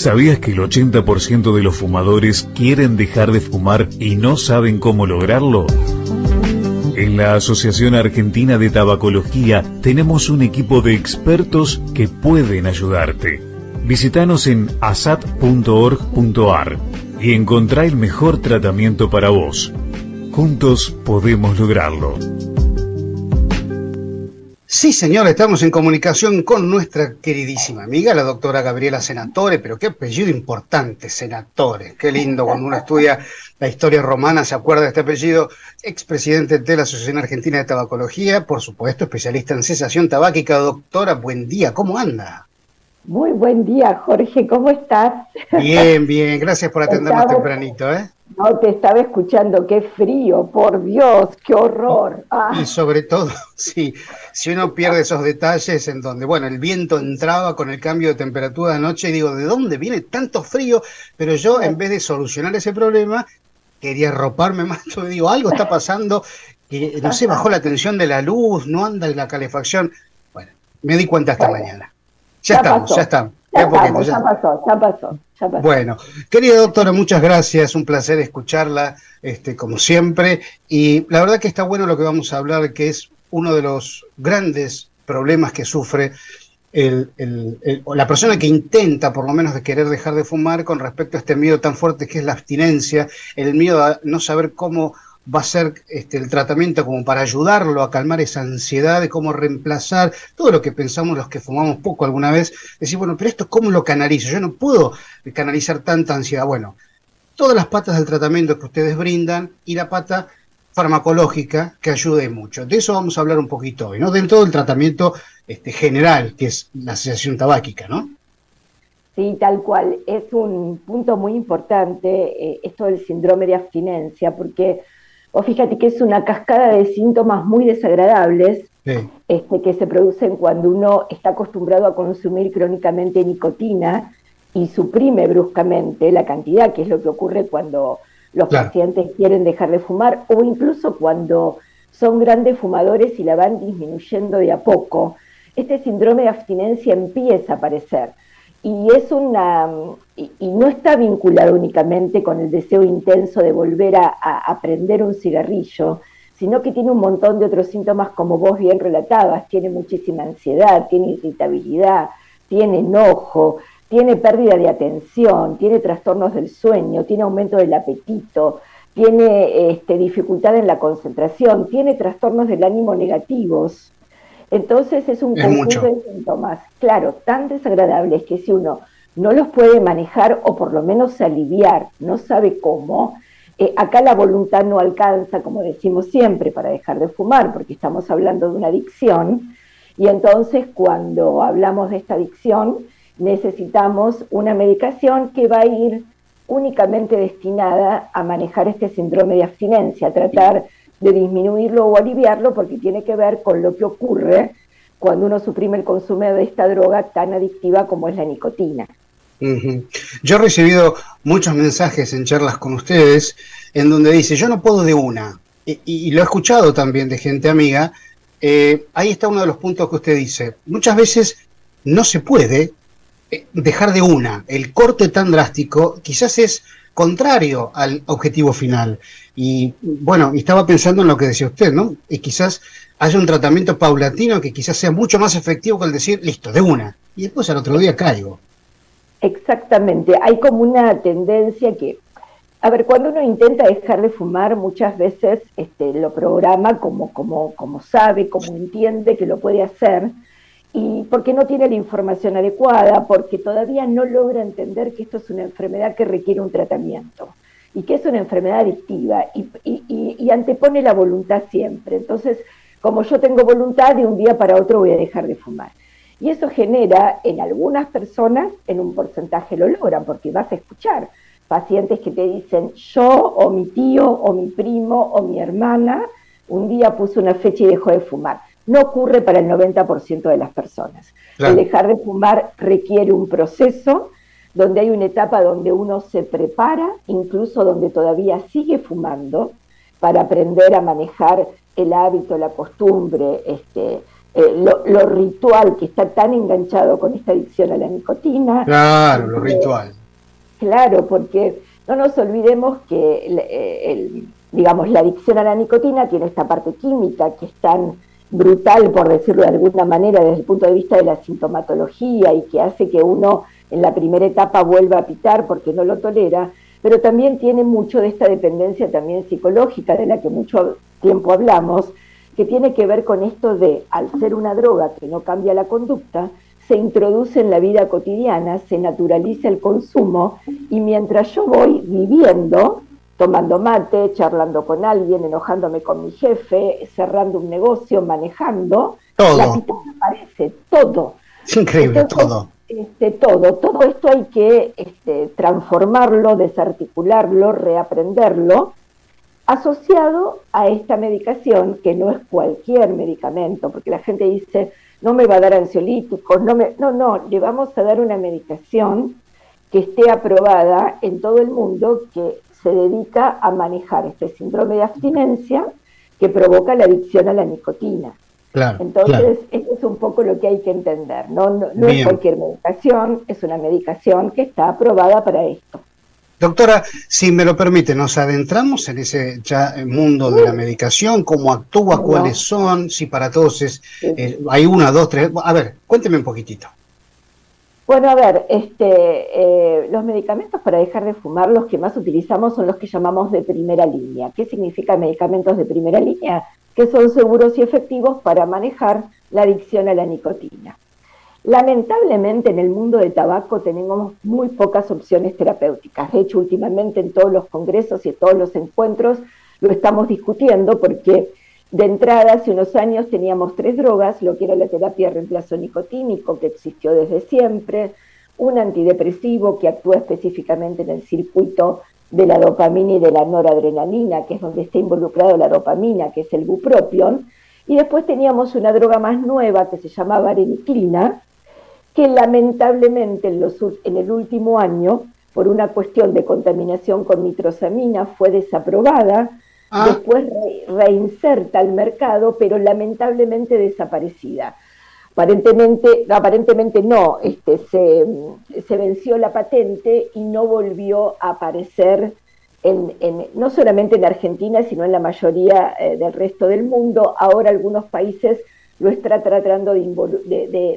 ¿Sabías que el 80% de los fumadores quieren dejar de fumar y no saben cómo lograrlo? En la Asociación Argentina de Tabacología tenemos un equipo de expertos que pueden ayudarte. Visítanos en asat.org.ar y encontrá el mejor tratamiento para vos. Juntos podemos lograrlo. Sí, señor, estamos en comunicación con nuestra queridísima amiga, la doctora Gabriela Senatore, pero qué apellido importante, Senatore. Qué lindo cuando uno estudia la historia romana, se acuerda de este apellido. Expresidente de la Asociación Argentina de Tabacología, por supuesto, especialista en cesación tabáquica. Doctora, buen día, ¿cómo anda? Muy buen día, Jorge, ¿cómo estás? Bien, bien, gracias por atendernos tempranito, ¿eh? No, te estaba escuchando, qué frío, por Dios, qué horror. Y sobre todo, sí, si uno pierde esos detalles en donde, bueno, el viento entraba con el cambio de temperatura de anoche y digo, ¿de dónde viene tanto frío? Pero yo, en vez de solucionar ese problema, quería arroparme más, yo digo, algo está pasando, que no sé, bajó la tensión de la luz, no anda la calefacción. Bueno, me di cuenta esta mañana. Ya estamos. Ya pasó. Bueno, querida doctora, muchas gracias, un placer escucharla, como siempre, y la verdad que está bueno lo que vamos a hablar, que es uno de los grandes problemas que sufre la persona que intenta, por lo menos, de querer dejar de fumar con respecto a este miedo tan fuerte que es la abstinencia, el miedo a no saber cómo va a ser el tratamiento como para ayudarlo a calmar esa ansiedad, de cómo reemplazar todo lo que pensamos los que fumamos poco alguna vez, decir, bueno, pero esto ¿cómo lo canalizo? Yo no puedo canalizar tanta ansiedad. Bueno, todas las patas del tratamiento que ustedes brindan y la pata farmacológica que ayude mucho. De eso vamos a hablar un poquito hoy, ¿no? Dentro del tratamiento general, que es la cesación tabáquica, ¿no? Sí, tal cual. Es un punto muy importante esto del síndrome de abstinencia, porque vos fíjate que es una cascada de síntomas muy desagradables, sí, que se producen cuando uno está acostumbrado a consumir crónicamente nicotina y suprime bruscamente la cantidad, que es lo que ocurre cuando los pacientes quieren dejar de fumar, o incluso cuando son grandes fumadores y la van disminuyendo de a poco. Este síndrome de abstinencia empieza a aparecer. Y y no está vinculado únicamente con el deseo intenso de volver a prender un cigarrillo, sino que tiene un montón de otros síntomas, como vos bien relatabas. Tiene muchísima ansiedad, tiene irritabilidad, tiene enojo, tiene pérdida de atención, tiene trastornos del sueño, tiene aumento del apetito, tiene dificultad en la concentración, tiene trastornos del ánimo negativos. Entonces es un conjunto de síntomas, claro, tan desagradables que si uno no los puede manejar o por lo menos aliviar, no sabe cómo, acá la voluntad no alcanza, como decimos siempre, para dejar de fumar, porque estamos hablando de una adicción, y entonces cuando hablamos de esta adicción necesitamos una medicación que va a ir únicamente destinada a manejar este síndrome de abstinencia, a tratar de disminuirlo o aliviarlo, porque tiene que ver con lo que ocurre cuando uno suprime el consumo de esta droga tan adictiva como es la nicotina. Yo he recibido muchos mensajes en charlas con ustedes en donde dice, yo no puedo de una, y lo he escuchado también de gente amiga. Ahí está uno de los puntos que usted dice, muchas veces no se puede dejar de una, el corte tan drástico quizás es contrario al objetivo final. Y bueno, estaba pensando en lo que decía usted, ¿no? Y quizás haya un tratamiento paulatino que quizás sea mucho más efectivo que el decir, listo, de una, y después al otro día caigo. Exactamente, hay como una tendencia que, a ver, cuando uno intenta dejar de fumar, muchas veces lo programa como sabe, como entiende que lo puede hacer, y porque no tiene la información adecuada, porque todavía no logra entender que esto es una enfermedad que requiere un tratamiento, y que es una enfermedad adictiva, y antepone la voluntad siempre. Entonces, como yo tengo voluntad, de un día para otro voy a dejar de fumar. Y eso genera, en algunas personas, en un porcentaje lo logran, porque vas a escuchar pacientes que te dicen, yo, o mi tío, o mi primo, o mi hermana, un día puso una fecha y dejó de fumar. No ocurre para el 90% de las personas. Claro. El dejar de fumar requiere un proceso donde hay una etapa donde uno se prepara, incluso donde todavía sigue fumando, para aprender a manejar el hábito, la costumbre, lo ritual que está tan enganchado con esta adicción a la nicotina. Claro, lo ritual. Claro, porque no nos olvidemos que digamos, la adicción a la nicotina tiene esta parte química que es tan brutal, por decirlo de alguna manera, desde el punto de vista de la sintomatología y que hace que uno en la primera etapa vuelva a pitar porque no lo tolera, pero también tiene mucho de esta dependencia también psicológica de la que mucho tiempo hablamos, que tiene que ver con esto de, al ser una droga que no cambia la conducta, se introduce en la vida cotidiana, se naturaliza el consumo y mientras yo voy viviendo, tomando mate, charlando con alguien, enojándome con mi jefe, cerrando un negocio, manejando, todo. La pitana aparece, todo. Es increíble. Entonces, todo esto hay que transformarlo, desarticularlo, reaprenderlo, asociado a esta medicación, que no es cualquier medicamento, porque la gente dice, no me va a dar ansiolíticos, no, le vamos a dar una medicación que esté aprobada en todo el mundo, que se dedica a manejar este síndrome de abstinencia que provoca la adicción a la nicotina. Claro, entonces, eso es un poco lo que hay que entender, no es cualquier medicación, es una medicación que está aprobada para esto. Doctora, si me lo permite, nos adentramos en ese mundo de la medicación, cómo actúa, cuáles son, si para todos hay una, dos, tres. A ver, cuénteme un poquitito. Bueno, a ver, los medicamentos para dejar de fumar, los que más utilizamos son los que llamamos de primera línea. ¿Qué significa medicamentos de primera línea? Que son seguros y efectivos para manejar la adicción a la nicotina. Lamentablemente en el mundo del tabaco tenemos muy pocas opciones terapéuticas. De hecho, últimamente en todos los congresos y en todos los encuentros lo estamos discutiendo porque de entrada hace unos años teníamos 3 drogas, lo que era la terapia de reemplazo nicotínico, que existió desde siempre, un antidepresivo que actúa específicamente en el circuito de la dopamina y de la noradrenalina, que es donde está involucrado la dopamina, que es el bupropión, y después teníamos una droga más nueva que se llama vareniclina, que lamentablemente en el último año, por una cuestión de contaminación con nitrosamina, fue desaprobada, después reinserta al mercado, pero lamentablemente desaparecida. Aparentemente no, se venció la patente y no volvió a aparecer no solamente en Argentina, sino en la mayoría del resto del mundo. Ahora algunos países lo están tratando de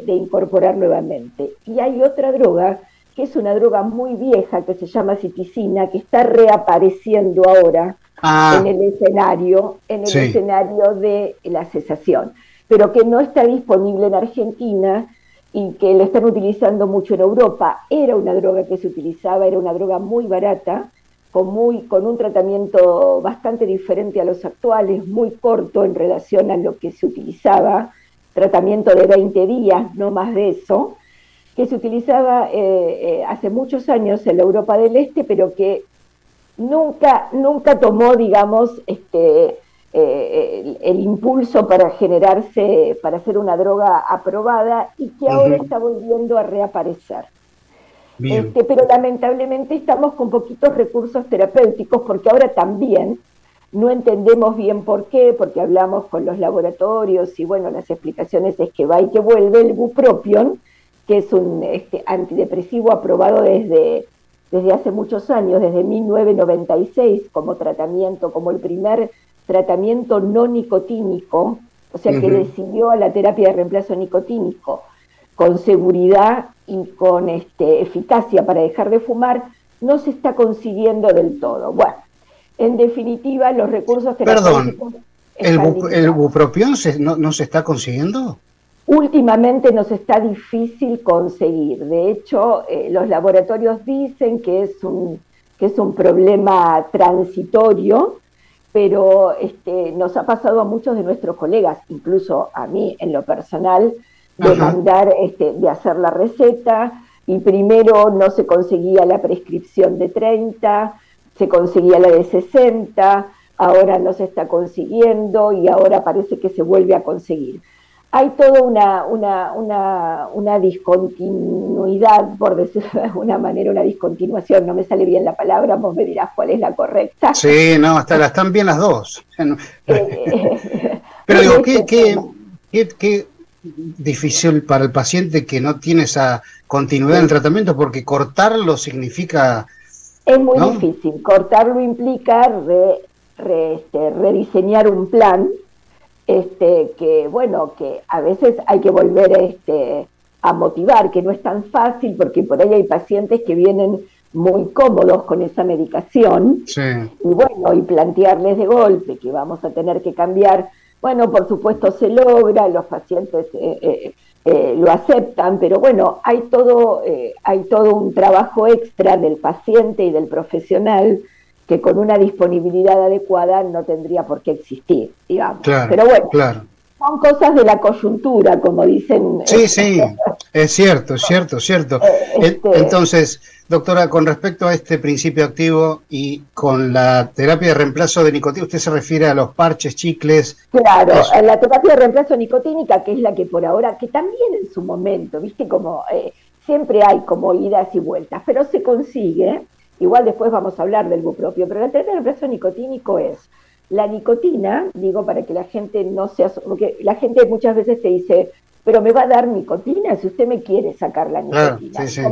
incorporar nuevamente. Y hay otra droga, que es una droga muy vieja, que se llama citicina, que está reapareciendo ahora en el escenario de la cesación, pero que no está disponible en Argentina y que la están utilizando mucho en Europa. Era una droga que se utilizaba, era una droga muy barata, con un tratamiento bastante diferente a los actuales, muy corto en relación a lo que se utilizaba, tratamiento de 20 días, no más de eso, que se utilizaba hace muchos años en la Europa del Este, pero que nunca tomó, digamos, el impulso para ser una droga aprobada y que ahora está volviendo a reaparecer. Pero lamentablemente estamos con poquitos recursos terapéuticos porque ahora también no entendemos bien por qué, porque hablamos con los laboratorios y bueno, las explicaciones es que va y que vuelve el bupropión, que es un antidepresivo aprobado desde hace muchos años, desde 1996 como tratamiento, como el primer tratamiento no nicotínico, o sea que le siguió a la terapia de reemplazo nicotínico con seguridad y con eficacia para dejar de fumar, no se está consiguiendo del todo. Bueno, en definitiva, los recursos terapéuticos... Perdón, ¿el bupropión no se está consiguiendo? Últimamente nos está difícil conseguir. De hecho, los laboratorios dicen que es un problema transitorio, pero nos ha pasado a muchos de nuestros colegas, incluso a mí en lo personal, de mandar, de hacer la receta, y primero no se conseguía la prescripción de 30, se conseguía la de 60, ahora no se está consiguiendo y ahora parece que se vuelve a conseguir. Hay toda una discontinuidad, por decirlo de alguna manera, una discontinuación, no me sale bien la palabra, vos me dirás cuál es la correcta. Sí, no, están bien las dos. Pero digo, ¿qué difícil para el paciente que no tiene esa continuidad en el tratamiento, porque cortarlo significa... Es muy difícil. Cortarlo implica rediseñar un plan, que a veces hay que volver a motivar, que no es tan fácil, porque por ahí hay pacientes que vienen muy cómodos con esa medicación, sí. y plantearles de golpe que vamos a tener que cambiar, por supuesto se logra, los pacientes lo aceptan, pero hay todo un trabajo extra del paciente y del profesional que con una disponibilidad adecuada no tendría por qué existir, digamos. Claro, pero claro. Son cosas de la coyuntura, como dicen. Sí, es cierto. Entonces, doctora, con respecto a este principio activo y con la terapia de reemplazo de nicotina, ¿usted se refiere a los parches, chicles? Claro, a la terapia de reemplazo nicotínica, que es la que por ahora, que también en su momento, viste, como siempre hay como idas y vueltas, pero se consigue, igual después vamos a hablar del bupropión, pero la terapia de reemplazo nicotínico es la nicotina, digo para que la gente no se... porque la gente muchas veces te dice, pero me va a dar nicotina si usted me quiere sacar la nicotina. Claro, sí.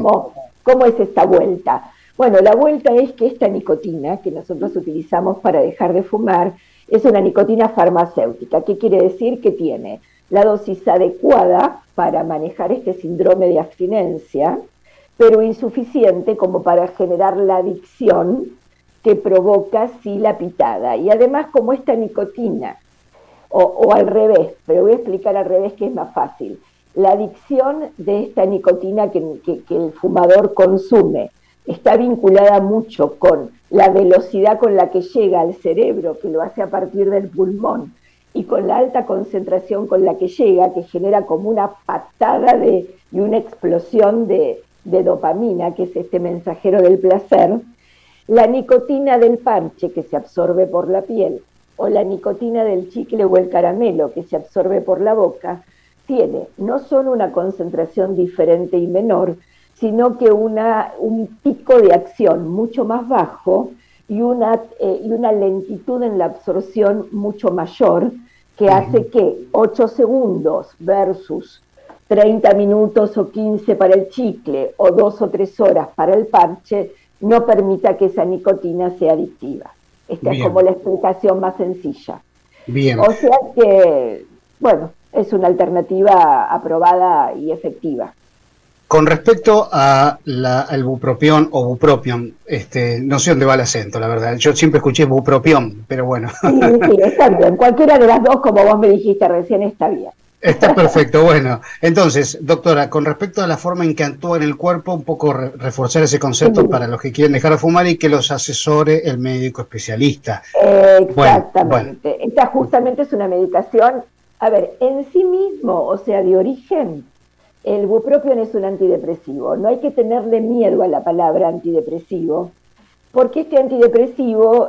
¿Cómo es esta vuelta? Bueno, la vuelta es que esta nicotina que nosotros utilizamos para dejar de fumar es una nicotina farmacéutica. ¿Qué quiere decir? Que tiene la dosis adecuada para manejar este síndrome de abstinencia, pero insuficiente como para generar la adicción que provoca la pitada. Y además, como esta nicotina, o al revés, pero voy a explicar al revés que es más fácil, la adicción de esta nicotina que el fumador consume está vinculada mucho con la velocidad con la que llega al cerebro, que lo hace a partir del pulmón, y con la alta concentración con la que llega, que genera como una patada y una explosión de dopamina, que es este mensajero del placer. La nicotina del parche, que se absorbe por la piel, o la nicotina del chicle o el caramelo, que se absorbe por la boca, tiene no solo una concentración diferente y menor, sino que un pico de acción mucho más bajo y una lentitud en la absorción mucho mayor, que hace que 8 segundos versus 30 minutos o 15 para el chicle, o 2 o 3 horas para el parche, no permita que esa nicotina sea adictiva. Esta es como la explicación más sencilla. Bien. O sea que, es una alternativa aprobada y efectiva. Con respecto a al bupropión o bupropión, no sé dónde va el acento, la verdad. Yo siempre escuché bupropión, pero bueno. Sí, está bien. Cualquiera de las dos, como vos me dijiste recién, está bien. Está perfecto. Bueno, entonces, doctora, con respecto a la forma en que actúa en el cuerpo, un poco reforzar ese concepto para los que quieren dejar de fumar y que los asesore el médico especialista. Exactamente. Bueno. Esta justamente es una medicación, en sí mismo, o sea, de origen, el bupropión es un antidepresivo. No hay que tenerle miedo a la palabra antidepresivo, porque este antidepresivo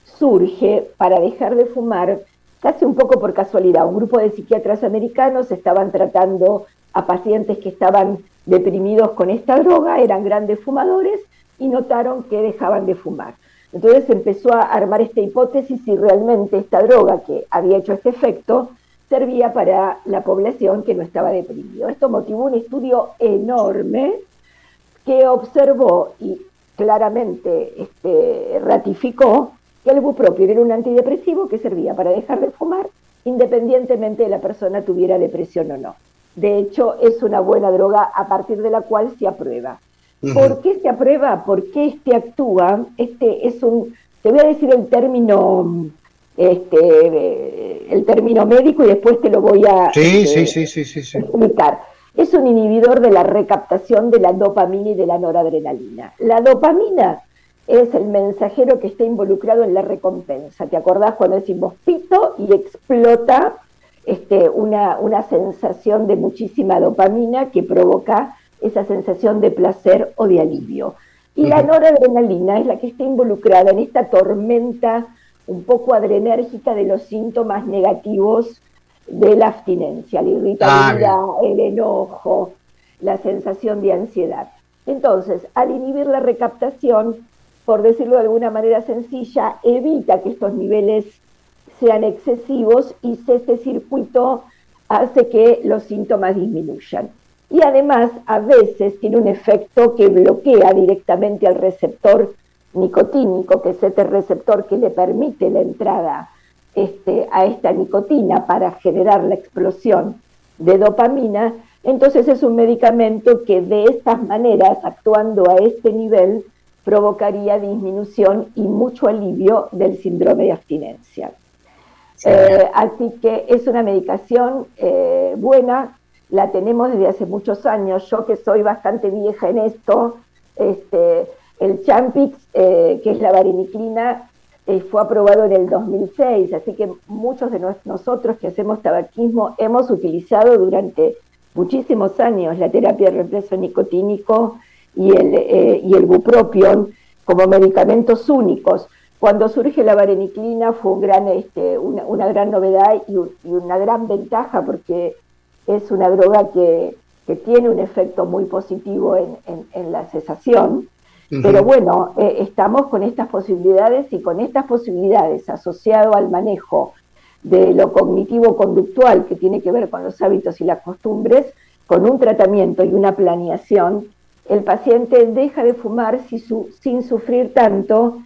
surge para dejar de fumar casi un poco por casualidad. Un grupo de psiquiatras americanos estaban tratando a pacientes que estaban deprimidos con esta droga, eran grandes fumadores y notaron que dejaban de fumar. Entonces empezó a armar esta hipótesis si realmente esta droga que había hecho este efecto servía para la población que no estaba deprimida. Esto motivó un estudio enorme que observó y claramente ratificó que el bupropión era un antidepresivo que servía para dejar de fumar independientemente de la persona tuviera depresión o no. De hecho, es una buena droga a partir de la cual se aprueba. ¿Por qué se aprueba? Porque actúa, te voy a decir el término médico y después te lo voy a explicar. Es un inhibidor de la recaptación de la dopamina y de la noradrenalina. La dopamina es el mensajero que está involucrado en la recompensa. ¿Te acordás cuando decimos pito y explota una sensación de muchísima dopamina que provoca esa sensación de placer o de alivio? Y la noradrenalina es la que está involucrada en esta tormenta un poco adrenérgica de los síntomas negativos de la abstinencia, la irritabilidad, el enojo, la sensación de ansiedad. Entonces, al inhibir la recaptación, por decirlo de alguna manera sencilla, evita que estos niveles sean excesivos y este circuito hace que los síntomas disminuyan. Y además, a veces tiene un efecto que bloquea directamente al receptor nicotínico, que es este receptor que le permite la entrada a esta nicotina para generar la explosión de dopamina. Entonces es un medicamento que de estas maneras, actuando a este nivel, provocaría disminución y mucho alivio del síndrome de abstinencia. Así que es una medicación buena, la tenemos desde hace muchos años. Yo, que soy bastante vieja en esto, el Champix, que es la vareniclina, fue aprobado en el 2006, así que muchos de nosotros que hacemos tabaquismo hemos utilizado durante muchísimos años la terapia de reemplazo nicotínico y el bupropión como medicamentos únicos. Cuando surge la vareniclina fue una gran novedad y una gran ventaja, porque es una droga que tiene un efecto muy positivo en la cesación. Pero bueno, estamos con estas posibilidades, y con estas posibilidades asociado al manejo de lo cognitivo-conductual, que tiene que ver con los hábitos y las costumbres, con un tratamiento y una planeación, el paciente deja de fumar sin sufrir tanto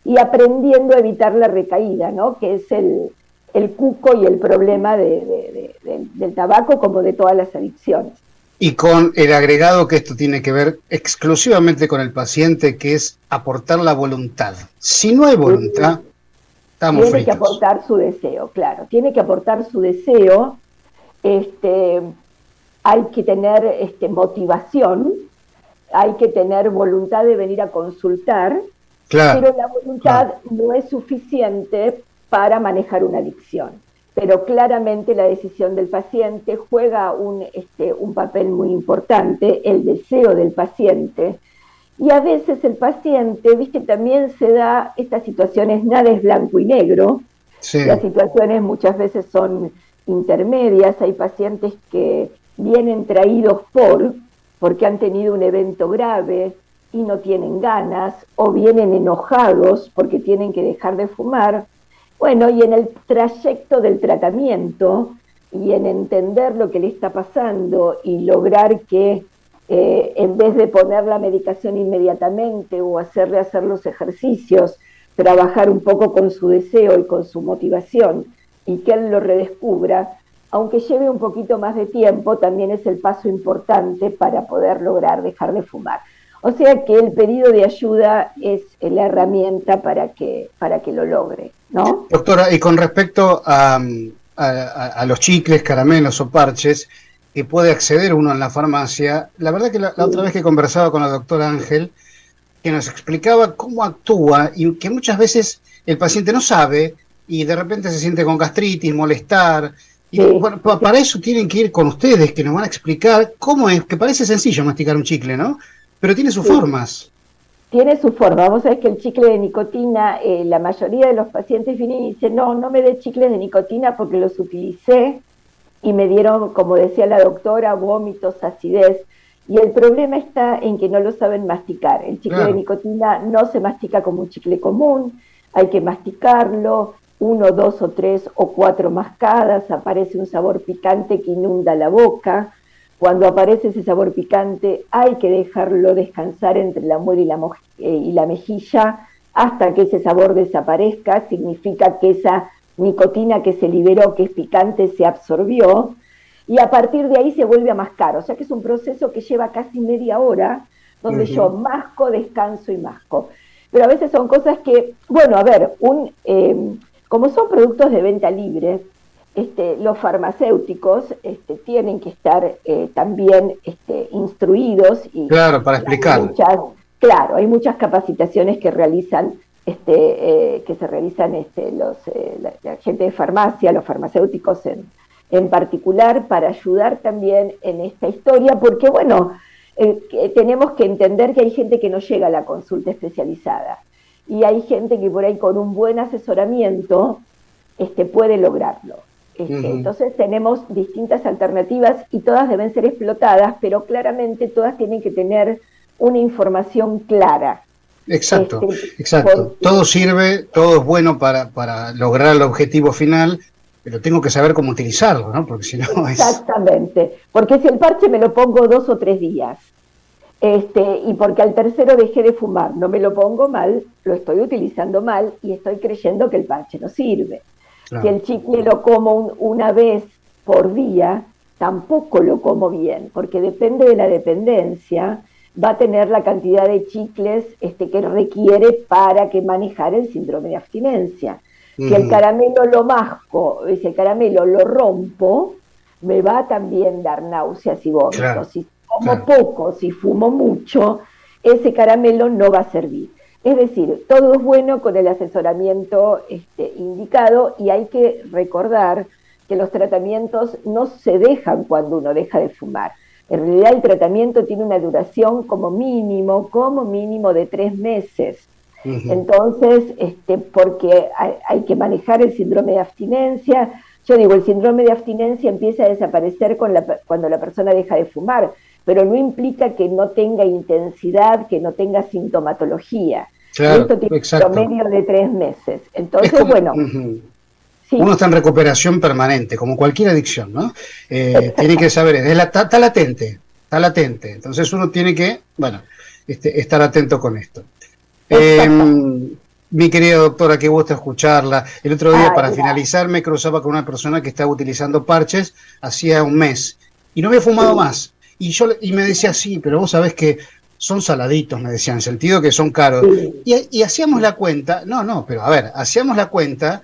y aprendiendo a evitar la recaída, ¿no? Que es el cuco y el problema del tabaco, como de todas las adicciones. Y con el agregado que esto tiene que ver exclusivamente con el paciente, que es aportar la voluntad. Si no hay voluntad, estamos fritos. Tiene que aportar su deseo, claro. Tiene que aportar su deseo. Hay que tener motivación, hay que tener voluntad de venir a consultar, claro, pero la voluntad no es suficiente para manejar una adicción. Pero claramente la decisión del paciente juega un papel muy importante, el deseo del paciente. Y a veces el paciente, también se da estas situaciones, nada es blanco y negro. Sí. Las situaciones muchas veces son intermedias. Hay pacientes que vienen traídos porque han tenido un evento grave y no tienen ganas, o vienen enojados porque tienen que dejar de fumar. Bueno, y en el trayecto del tratamiento y en entender lo que le está pasando y lograr que en vez de poner la medicación inmediatamente o hacerle hacer los ejercicios, trabajar un poco con su deseo y con su motivación y que él lo redescubra, aunque lleve un poquito más de tiempo, también es el paso importante para poder lograr dejar de fumar. O sea que el pedido de ayuda es la herramienta para que lo logre, ¿no? Doctora, y con respecto a los chicles, caramelos o parches que puede acceder uno en la farmacia, la verdad que la otra vez que conversaba con la doctora Ángel, que nos explicaba cómo actúa y que muchas veces el paciente no sabe y de repente se siente con gastritis, molestar. Y bueno, para eso tienen que ir con ustedes, que nos van a explicar cómo es, que parece sencillo masticar un chicle, ¿no? Pero tiene sus formas. Tiene su forma. Vos sabés que el chicle de nicotina, la mayoría de los pacientes vienen y dicen, no me dé chicles de nicotina porque los utilicé y me dieron, como decía la doctora, vómitos, acidez. Y el problema está en que no lo saben masticar. El chicle de nicotina no se mastica como un chicle común, hay que masticarlo, 1, 2 o 3 o 4 mascadas, aparece un sabor picante que inunda la boca. Cuando aparece ese sabor picante hay que dejarlo descansar entre la muela y la mejilla hasta que ese sabor desaparezca. Significa que esa nicotina que se liberó, que es picante, se absorbió, y a partir de ahí se vuelve a mascar. O sea que es un proceso que lleva casi media hora, donde yo masco, descanso y masco. Pero a veces son cosas que, bueno, a ver, como son productos de venta libre, los farmacéuticos tienen que estar también instruidos. Y claro, para explicar. Hay muchas capacitaciones que realizan la gente de farmacia, los farmacéuticos en particular, para ayudar también en esta historia, porque bueno, tenemos que entender que hay gente que no llega a la consulta especializada y hay gente que por ahí con un buen asesoramiento puede lograrlo. Entonces tenemos distintas alternativas y todas deben ser explotadas, pero claramente todas tienen que tener una información clara. Exacto. Todo sirve, todo es bueno para lograr el objetivo final, pero tengo que saber cómo utilizarlo, ¿no? Porque si no es... Exactamente, porque si el parche me lo pongo 2 o 3 días, y porque al tercero dejé de fumar, no me lo pongo mal, lo estoy utilizando mal y estoy creyendo que el parche no sirve. Claro. Si el chicle lo como una vez por día, tampoco lo como bien, porque depende de la dependencia, va a tener la cantidad de chicles que requiere para que manejar el síndrome de abstinencia. Si el caramelo lo masco, si el caramelo lo rompo, me va a también dar náuseas y vómitos. Claro. Si como poco, si fumo mucho, ese caramelo no va a servir. Es decir, todo es bueno con el asesoramiento indicado, y hay que recordar que los tratamientos no se dejan cuando uno deja de fumar. En realidad el tratamiento tiene una duración como mínimo de 3 meses. Entonces, porque hay que manejar el síndrome de abstinencia. Yo digo, el síndrome de abstinencia empieza a desaparecer cuando la persona deja de fumar, pero no implica que no tenga intensidad, que no tenga sintomatología. Claro, esto tiene un promedio de 3 meses. Entonces, bueno... Sí. Uno está en recuperación permanente, como cualquier adicción, ¿no? Tiene que saber, está latente. Entonces uno tiene que, bueno, estar atento con esto. Mi querida doctora, qué gusto escucharla. El otro día, para finalizar, me cruzaba con una persona que estaba utilizando parches hacía un mes y no había fumado más. Y me decía, sí, pero vos sabés que son saladitos, me decía, en el sentido que son caros. Sí. Y hacíamos la cuenta, pero a ver, hacíamos la cuenta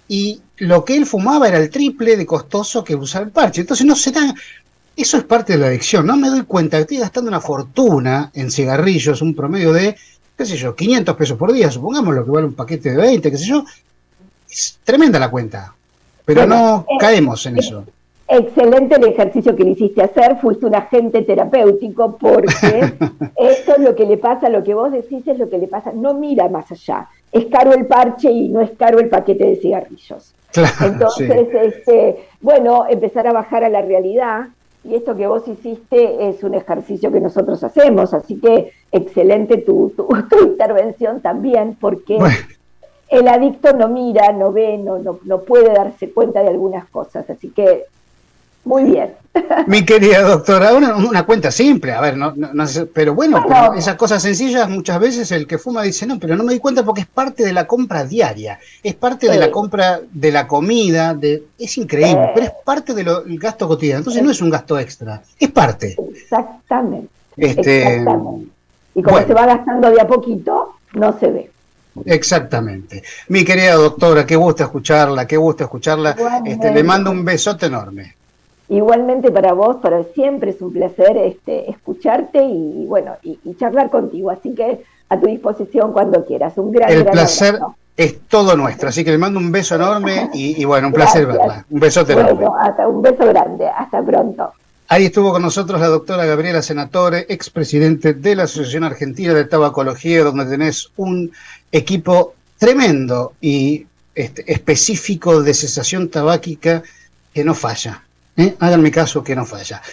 y lo que él fumaba era el triple de costoso que usar el parche. Entonces no se da... Eso es parte de la adicción. No me doy cuenta que estoy gastando una fortuna en cigarrillos, un promedio de, qué sé yo, 500 pesos por día, supongamos lo que vale un paquete de 20, qué sé yo. Es tremenda la cuenta, pero bueno, no caemos en eso. Excelente el ejercicio que le hiciste hacer, fuiste un agente terapéutico, porque esto es lo que le pasa, lo que vos decís es lo que le pasa, no mira más allá, es caro el parche y no es caro el paquete de cigarrillos. Claro, entonces, sí. Bueno, empezar a bajar a la realidad, y esto que vos hiciste es un ejercicio que nosotros hacemos, así que excelente tu intervención también, porque... Bueno. El adicto no mira, no ve, no puede darse cuenta de algunas cosas, así que muy bien. Mi querida doctora, una cuenta simple, a ver, no, pero bueno, pero esas cosas sencillas muchas veces el que fuma dice, no, pero no me di cuenta porque es parte de la compra diaria, es parte de la compra de la comida, es increíble, pero es parte del gasto cotidiano, entonces no es un gasto extra, es parte. Exactamente. Exactamente. Y como se va gastando de a poquito, no se ve. Exactamente. Mi querida doctora, qué gusto escucharla. Le mando un besote enorme. Igualmente para vos, siempre es un placer escucharte y bueno, y charlar contigo, así que a tu disposición cuando quieras. Un gran placer abrazo. Es todo nuestro, así que le mando un beso enorme y bueno, un placer verla. Un besote enorme. Un beso grande, hasta pronto. Ahí estuvo con nosotros la doctora Gabriela Senatore, expresidente de la Asociación Argentina de Tabacología, donde tenés un equipo tremendo y específico de cesación tabáquica que no falla. Háganme caso, que no falla.